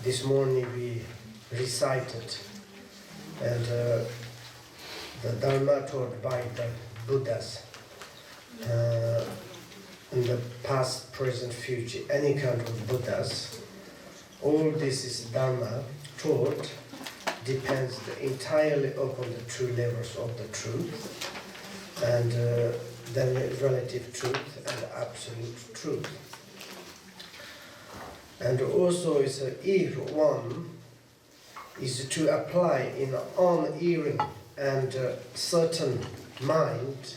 this morning we recited, and the Dharma taught by the Buddhas in the past, present, future, any kind of Buddhas, all this is Dharma taught depends entirely upon the true levels of the truth, and then relative truth and absolute truth. And also, if one is to apply in unerring and certain mind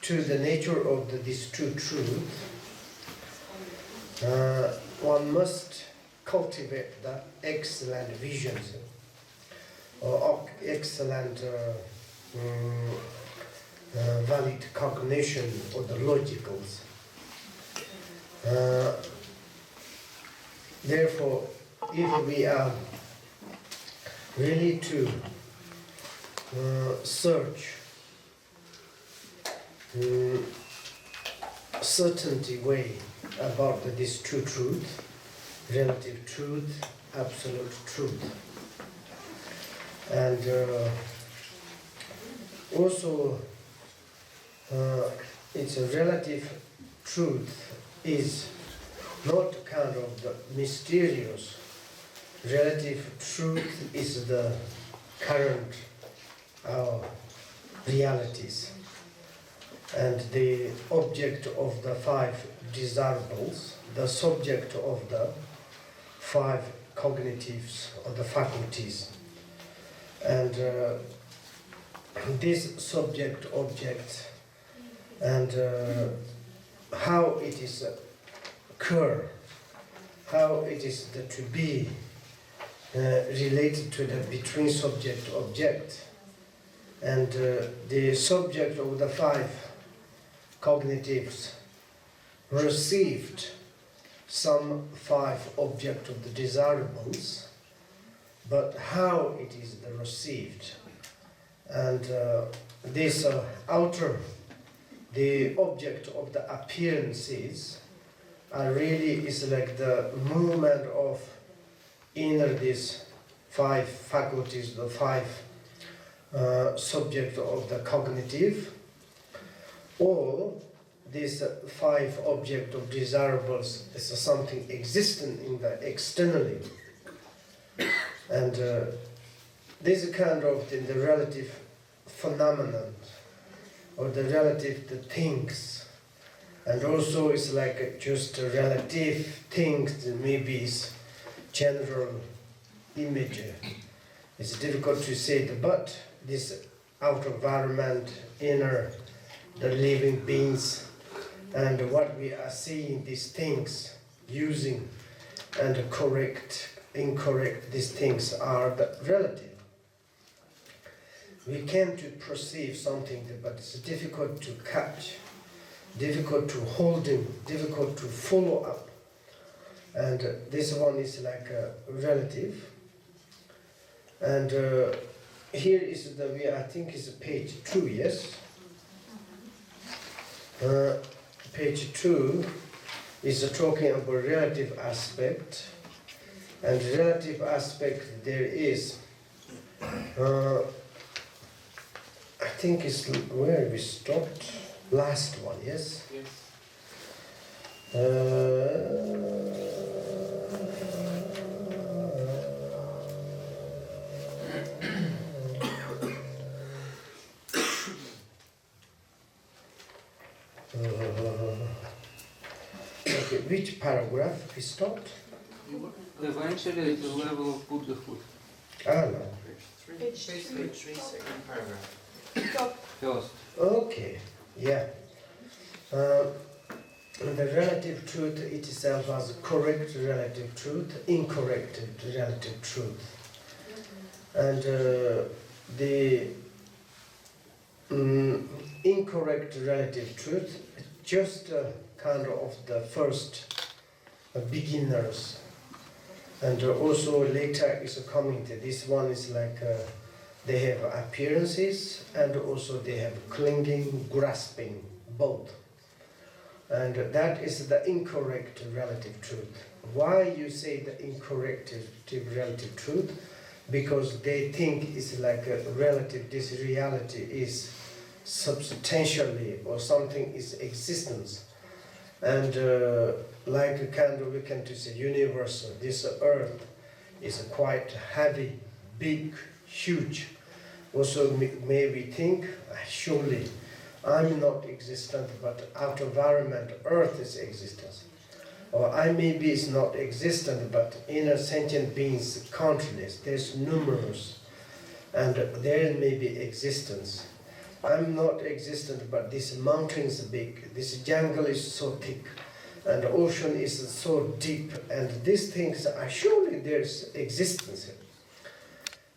to the nature of this true truth, one must cultivate the excellent visions or excellent valid cognition or the logicals. Therefore, if we are really to search certainty way about this true truth, relative truth, absolute truth, and also it's a relative truth is not kind of the mysterious. Relative truth is the current realities, and the object of the five desirables, the subject of the five cognitives or the faculties, and this subject object and how it is occur, how it is to be related to the between subject object, and the subject of the five cognitives received some five object of the desirables, but how it is received, and this outer, the object of the appearances really is like the movement of inner these five faculties, the five subject of the cognitive, or these five object of desirables is something existent in the externally, and this kind of in the relative phenomenon or the relative the things, and also it's like just a relative things, maybe it's general image. It's difficult to say, but this outer environment, inner, the living beings, and what we are seeing these things, using and correct, incorrect, these things are the relative. We can to perceive something, but it's difficult to catch, difficult to hold in, difficult to follow up. And this one is like a relative. And here is the, I think it's page 2, yes? Page 2 is talking about relative aspect. And relative aspect there is, I think it's where we stopped, last one, yes? Yes. Okay, which paragraph we stopped? Eventually, the level of Buddhahood. Ah, no. Page 3, second paragraph. Stop. First. Okay, yeah. The relative truth itself has correct relative truth, incorrect relative truth. And the incorrect relative truth, just kind of the first beginners. And also later is coming to this one is like they have appearances and also they have clinging, grasping, both. And that is the incorrect relative truth. Why you say the incorrect relative truth? Because they think it's like a relative, this reality is substantially or something is existence. And like a kind of, we can say universal, this earth is quite heavy, big, huge. Also maybe think, surely I'm not existent, but out of environment, earth is existence. Or I maybe is not existent, but inner sentient beings countless, there's numerous, and there may be existence. I'm not existent, but this mountain is big, this jungle is so thick, and the ocean is so deep, and these things are surely there's existence.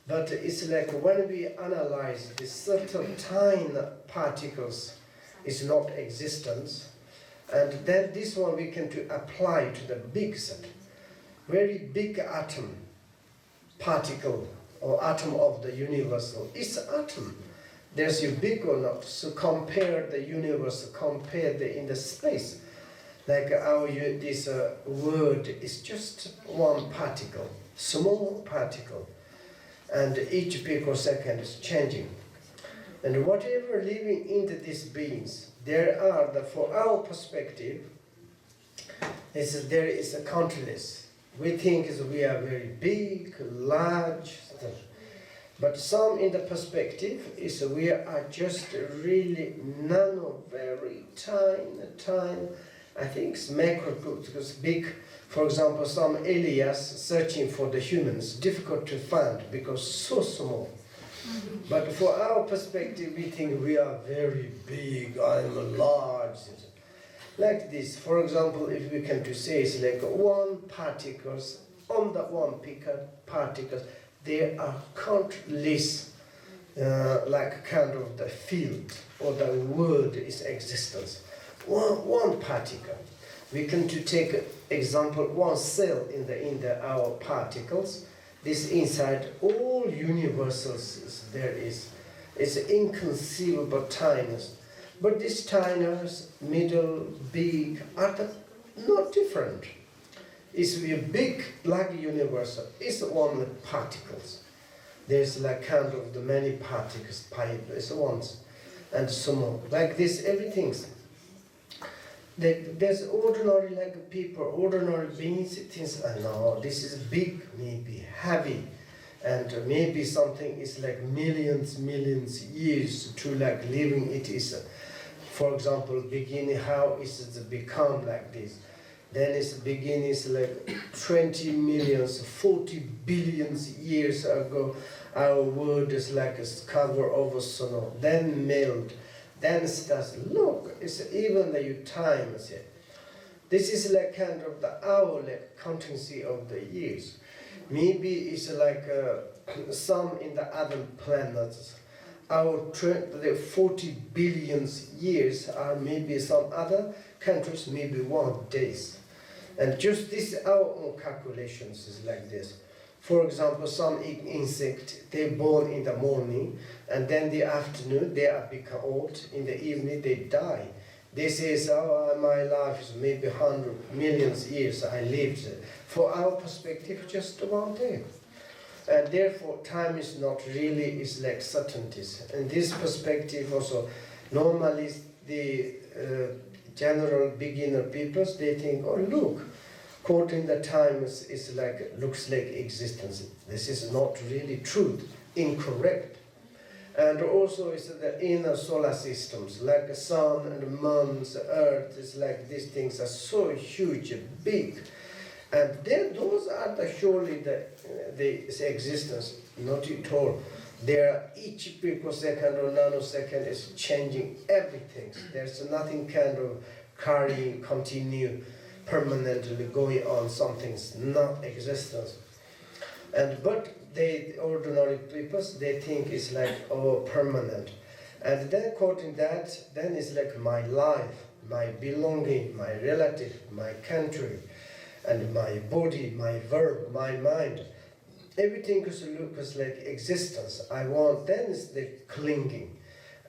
But it's like when we analyze the certain tiny particles is not existence, and then this one we can to apply to the big set, very big atom, particle or atom of the universal. It's atom. There's you big or not. So compare the universe, compare the in the space. Like our this word is just one particle, small particle, and each picosecond is changing. And whatever living into these beings, there are the, for our perspective, there is a countless. We think we are very big, large, but some in the perspective is we are just really nano, very tiny. I think it's macroscopic, big. For example, some aliens searching for the humans, difficult to find because so small. But for our perspective, we think we are very big, I'm large. Like this, for example, if we can to say it's like one particles, on the one particles, there are countless, like kind of the field or the word is existence. One particle. We can to take example one cell in the our particles. This inside all universals there is. It's inconceivable tinyness. But this tinyness, middle, big, are not different. It's a big like universal. It's only particles. There's like kind of the many particles, it's ones, and small. Like this, everything's. There's ordinary like people, ordinary beings, things, no, this is big, maybe heavy, and maybe something is like millions years to like living it is, for example, beginning, how is it become like this? Then it's beginning is like 20 millions, 40 billions years ago, our world is like a cover over snow, then melt. Then it starts, look, it's even the time. This is like kind of the hour like countancy of the years. Maybe it's like some in the other planets. The 40 billion years are maybe some other countries, maybe 1 days. And just this, our own calculations is like this. For example, some insect, they born in the morning, and then the afternoon they are become old, in the evening they die. They say, oh, my life is maybe 100 million years I lived. For our perspective, just 1 day. And therefore, time is not really, is like certainties. And this perspective also, normally the general beginner peoples, they think, oh look, quoting the times is like, looks like existence. This is not really truth, incorrect. And also is the inner solar systems, like the sun and the moon, the earth, is like these things are so huge, big. And then those are the surely the existence, not at all. There each picosecond or nanosecond is changing everything. There's nothing kind of carrying, continue, permanently going on, something's not existence. And but they ordinary people, they think it's like permanent. And then quoting that, then it's like my life, my belonging, my relative, my country, and my body, my verb, my mind. Everything looks like existence. I want, then it's the clinging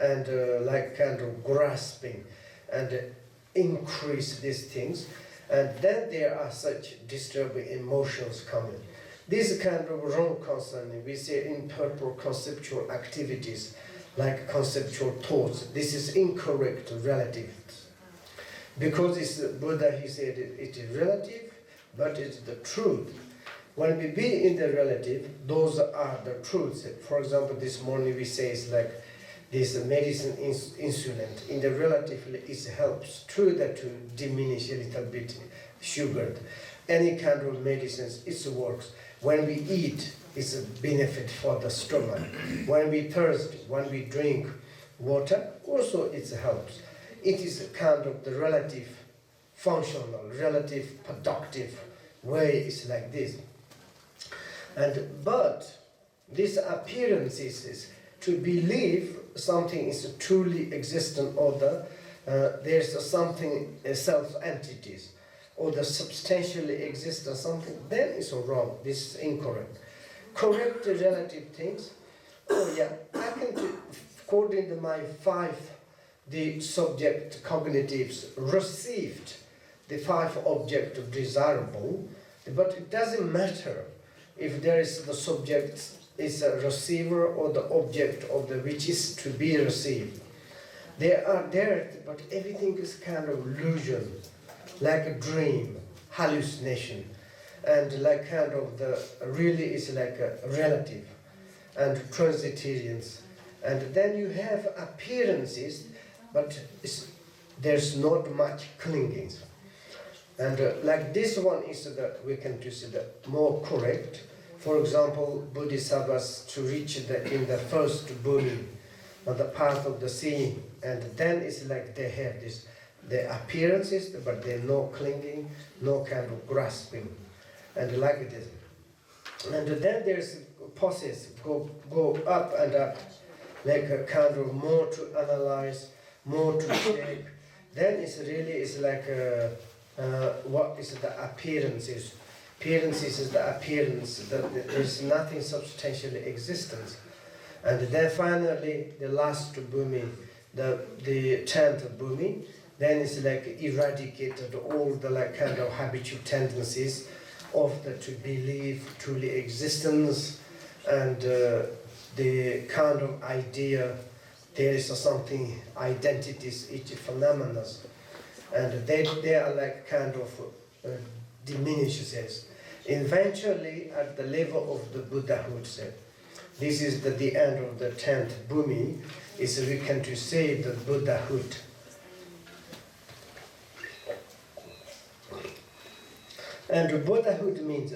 and like kind of grasping. And increase these things, and then there are such disturbing emotions coming. This kind of wrong concerning, we say improper conceptual activities, like conceptual thoughts. This is incorrect relative. Because it's Buddha, he said it is relative, but it's the truth. When we be in the relative, those are the truths. For example, this morning we say it's like this medicine insulin. In the relative, it helps true that to diminish a little bit sugar. Any kind of medicines, it works. When we eat, it's a benefit for the stomach. When we thirst, when we drink water, also it helps. It is a kind of the relative functional, relative productive way is like this. But this appearance is to believe something is truly existent, or there's something self-entities, or the substantially existent something, then it's wrong. This is incorrect. Correct the relative things. Oh yeah, I can do, according to my 5, the subject cognitives received the 5 object of desirable, but it doesn't matter if there is the subject is a receiver or the object of the which is to be received. They are there, but everything is kind of illusion, like a dream, hallucination, and like kind of the really is like a relative and transitarians. And then you have appearances, but there's not much clinging. And like this one is we can consider more correct. For example, Bodhisattvas to reach in the first bhumi, on the path of the seeing, and then it's like they have this, the appearances, but they're no clinging, no kind of grasping, and like this. And then there's process, go up and up, like a kind of more to analyze, more to check. Then it's like what is the appearances? Appearances is the appearance, that there's nothing substantially existence. And then finally, the last bhumi, the 10th bhumi, then it's like eradicated all the like kind of habitual tendencies of the to believe truly existence, and the kind of idea there is something, identities, each phenomena, and they are like kind of diminishes. Eventually, at the level of the Buddhahood, this is the end of the 10th bhumi, is we can to say the Buddhahood. And Buddhahood means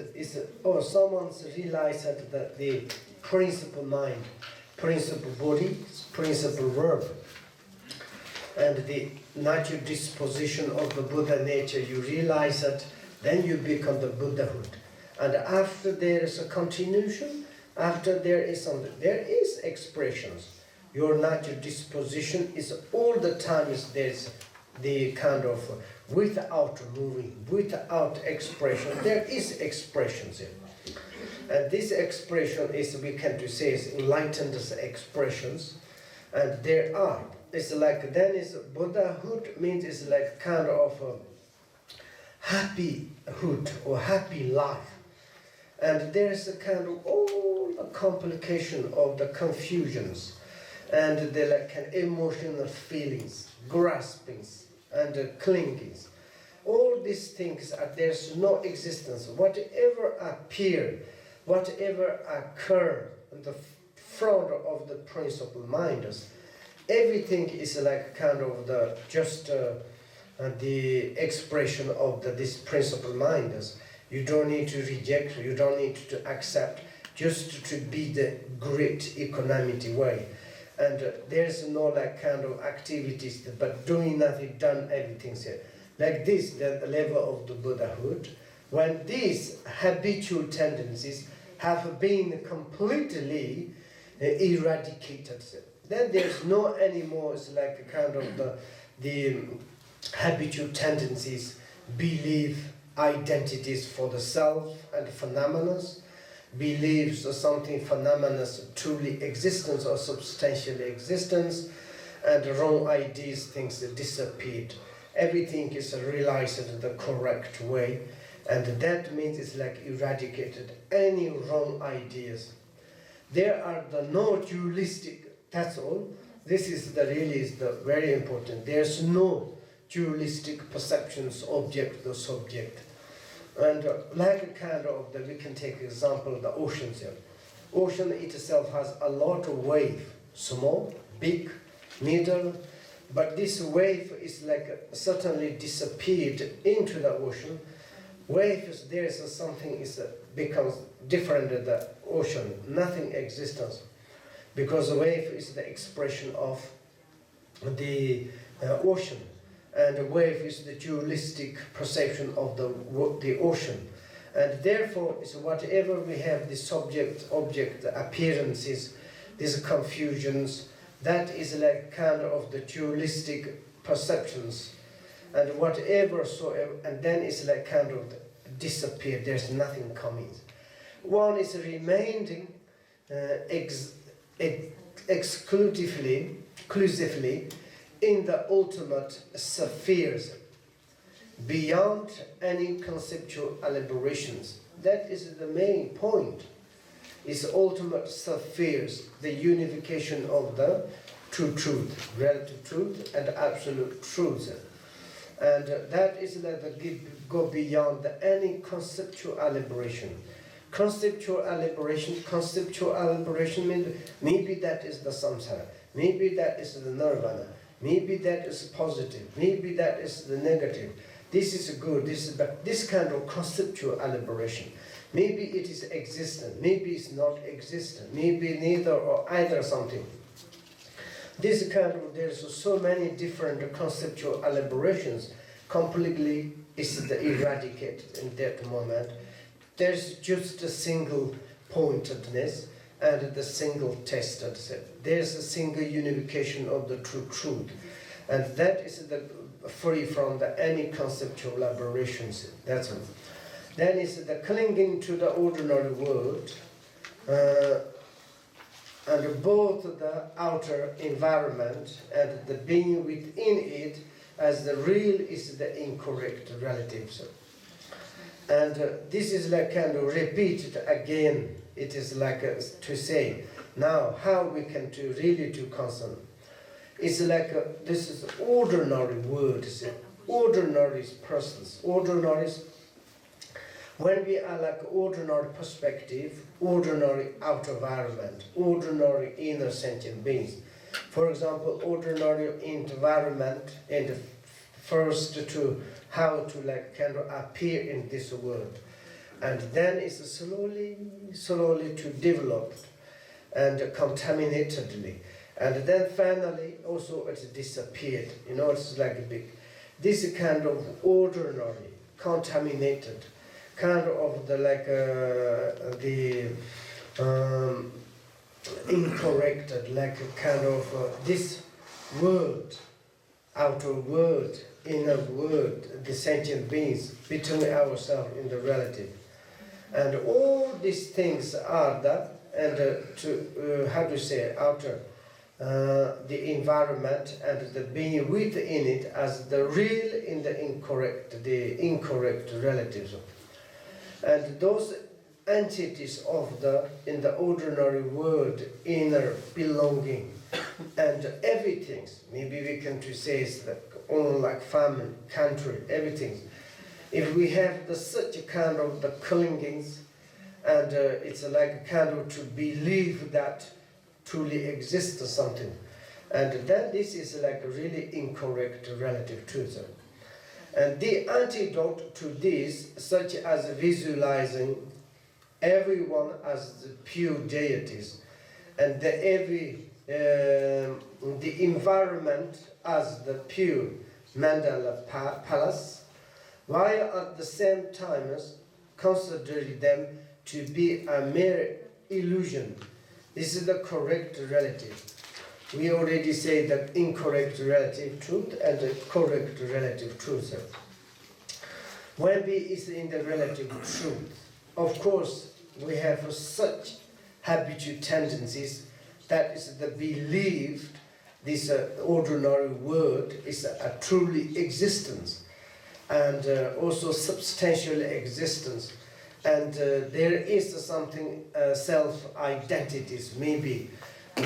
someone's realized that the principal mind, principal body, principal verb, and the natural disposition of the Buddha nature, you realize that, then you become the Buddhahood. And after there is a continuation, after there is expressions. Your natural disposition is all the time there's the kind of without moving, without expression. There is expressions here. And this expression is, we can to say, is enlightened expressions. And there are. It's like, then is Buddhahood means it's like kind of happyhood or happy life. And there's a kind of all the complication of the confusions and the like emotional feelings, graspings and clingings. All these things there's no existence. Whatever appear, whatever occur in the front of the principal minds, everything is like kind of the just the expression of this principal minds. You don't need to reject, you don't need to accept, just to be the great equanimity way. And there's no like kind of activities, but doing nothing, done everything. Like this, the level of the Buddhahood, when these habitual tendencies have been completely eradicated, then there's no anymore, it's like a kind of the habitual tendencies, belief, identities for the self and phenomena, beliefs or something phenomena truly existence or substantially existence, and wrong ideas, things that disappeared. everything is realized in the correct way, and that means it's like eradicated any wrong ideas. There are the no dualistic, that's all. This is the really is the very important. There's no dualistic perceptions, object or subject. And like a kind of, we can take example of the oceans here. Ocean itself has a lot of wave, small, big, middle, but this wave is like suddenly disappeared into the ocean. Wave is there is something is becomes different than the ocean, nothing existence, because the wave is the expression of the ocean, and the wave is the dualistic perception of the ocean. And therefore, is whatever we have, the subject, object, the appearances, these confusions, that is like kind of the dualistic perceptions, and whatever soever, and then it's like kind of disappear. There's nothing coming. One is remaining exclusively in the ultimate spheres, beyond any conceptual elaborations. That is the main point. Is ultimate spheres, the unification of the true truth, relative truth, and absolute truth. And that is like the go beyond any conceptual elaboration. Conceptual elaboration means maybe that is the samsara, maybe that is the nirvana, maybe that is positive, maybe that is the negative. This is good, this is bad. This kind of conceptual elaboration. Maybe it is existent, maybe it's not existent, maybe neither or either something. This kind of, there's so many different conceptual elaborations, completely is eradicated in that moment. There's just a single pointedness and the single tested. There's a single unification of the true truth. And that is the free from any conceptual elaborations. That's all. Then is the clinging to the ordinary world, and both the outer environment and the being within it as the real is the incorrect relatives. And this is like kind of repeated again. It is like to say, now how we can really to concern. It's like this is ordinary words, ordinary persons, ordinary. When we are like ordinary perspective, ordinary outer environment, ordinary inner sentient beings. For example, ordinary environment and first to how to like kind of appear in this world. And then it's slowly to develop and contaminatedly. And then finally also it disappeared. You know, it's like a big, this kind of ordinary, contaminated, kind of the like incorrected, like a kind of this world, outer world, inner world, the sentient beings between ourselves and the relative, and all these things are that, and to how to say outer. The environment and the being within it as the real in the incorrect relatives. And those entities of in the ordinary world, inner belonging, and everything, maybe we can to say it's like only like family, country, everything. If we have such a kind of the clingings, and it's like a kind of to believe that truly exists or something, and then this is like a really incorrect relative truth. And the antidote to this, such as visualizing everyone as the pure deities, and the environment as the pure mandala palace, while at the same time considering them to be a mere illusion. This is the correct relative. We already say that incorrect relative truth and the correct relative truth. When we is in the relative truth, of course, we have such habitual tendencies that is the believed this ordinary word is a truly existence, and also substantial existence. And there is something self-identities, maybe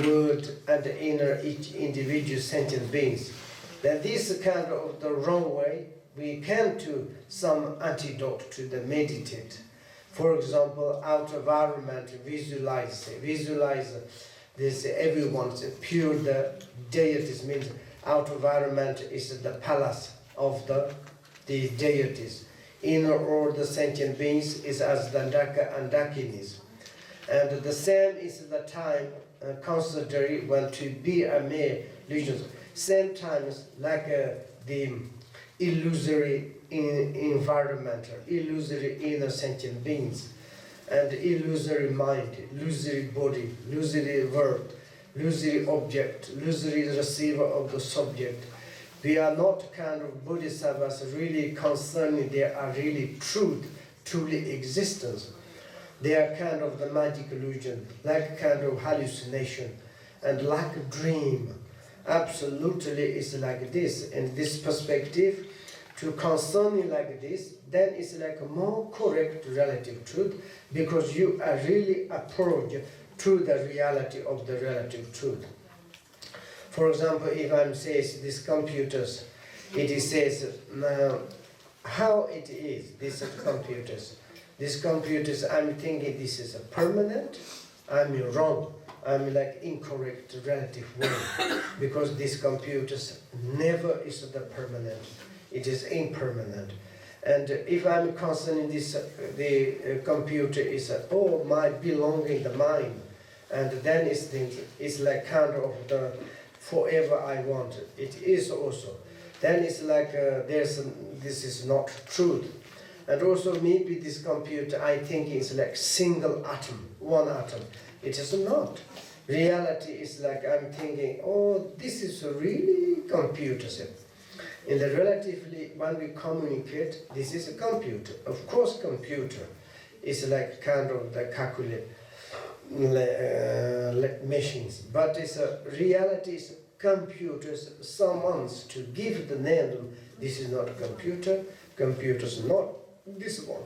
word and inner each individual sentient beings. Then this kind of the wrong way, we can to some antidote to the meditate. For example, outer environment, visualize this everyone's pure the deities, means outer environment is the palace of the deities. Inner or the sentient beings is as the Daka and Dakinis. And the same is the time considered when to be a mere illusions. Same times like the illusory environment, illusory inner sentient beings, and illusory mind, illusory body, illusory world, illusory object, illusory receiver of the subject. We are not kind of bodhisattvas really concerning they are really truth, truly existence. They are kind of the magic illusion, like kind of hallucination, and like a dream. Absolutely is like this. In this perspective, to concerning like this, then it's like a more correct relative truth, because you are really approach to the reality of the relative truth. For example, if I says these computers, it is says how it is, these computers. These computers, I'm thinking this is a permanent, I'm wrong, I'm like incorrect relative way, because these computers never is the permanent, it is impermanent. And if I'm concerning this, the computer is might belong in the mind, and then it's thinking, it's like kind of the forever I want it. It is also. Then it's like this is not truth. And also maybe this computer, I think is like single atom, one atom. It is not. Reality is like I'm thinking, this is a really computer. In the relatively, when we communicate, this is a computer. Of course, computer is like kind of the calculate machines, but it's a reality is computers. Someone's to give the name. This is not a computer. Computers not this one.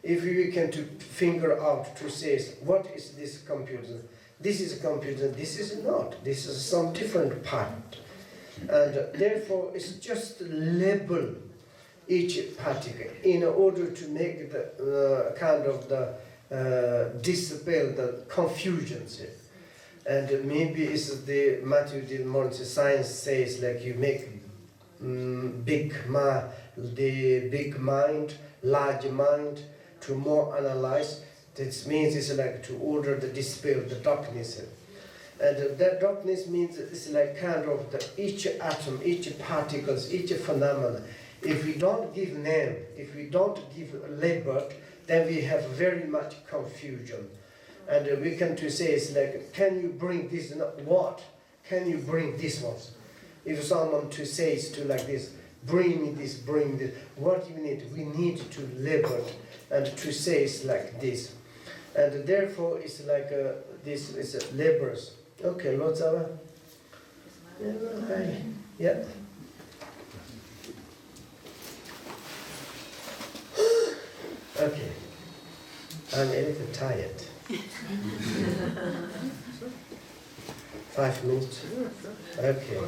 If you can to figure out to say what is this computer, this is a computer. This is not. This is some different part, and therefore it's just label each particle in order to make the kind of the dispel the confusions. And maybe it's the Matthew Dean Morris science says like you make the big mind, large mind to more analyze. This means it's like to order the dispel the darkness. And that darkness means it's like kind of the each atom, each particles, each phenomena. If we don't give name, if we don't give label, then we have very much confusion. And we can to say it's like, can you bring this? What? Can you bring this one? If someone to say it's to like this, bring me this, bring this. What you need? We need to label and to say it's like this. And therefore it's like this is labors. Okay, Lord Zava. Yeah. Okay. I'm a little tired. 5 minutes? Okay.